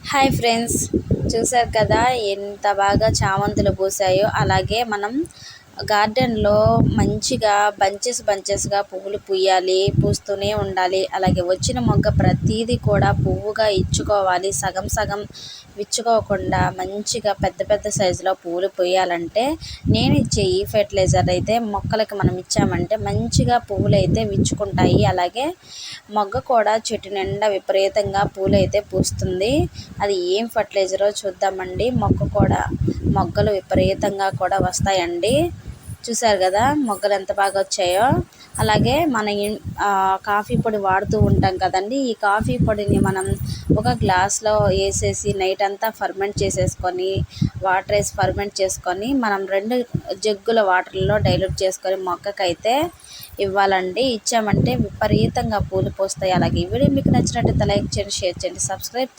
Hi friends, చూసారు కదా ఎంత బాగా చామంతులు పూసాయో. అలాగే మనం గార్డెన్లో మంచిగా బంచెస్గా పువ్వులు పూయాలి, పూస్తూనే ఉండాలి. అలాగే వచ్చిన మొగ్గ ప్రతిదీ కూడా పువ్వుగా ఇచ్చుకోవాలి, సగం సగం విచ్చుకోకుండా మంచిగా పెద్ద పెద్ద సైజులో పువ్వులు పూయాలంటే నేను ఇచ్చే ఈ ఫెర్టిలైజర్ అయితే మొక్కలకి మనం ఇచ్చామంటే మంచిగా పువ్వులు అయితే విచ్చుకుంటాయి. అలాగే మొగ్గ కూడా చెట్టు నిండా విపరీతంగా పూలు అయితే పూస్తుంది. అది ఏం ఫర్టిలైజరో చూద్దామండి. మొగ్గలు విపరీతంగా కూడా వస్తాయండి. చూసారు కదా మొగ్గలు ఎంత బాగా వచ్చాయో. అలాగే మన కాఫీ పొడి వాడుతూ ఉంటాం కదండి. ఈ కాఫీ పొడిని మనం ఒక గ్లాస్లో వేసేసి నైట్ అంతా ఫర్మెంట్ చేసేసుకొని వాటర్ వేసి ఫర్మెంట్ చేసుకొని మనం 2 జగ్గుల వాటర్లో డైల్యూట్ చేసుకొని మొక్కకైతే ఇవ్వాలండి. ఇచ్చామంటే విపరీతంగా పూలు పూస్తాయి. అలాగే ఈ వీడియో మీకు నచ్చినట్టయితే లైక్ చేయండి, షేర్ చేయండి, సబ్స్క్రైబ్ చేయండి.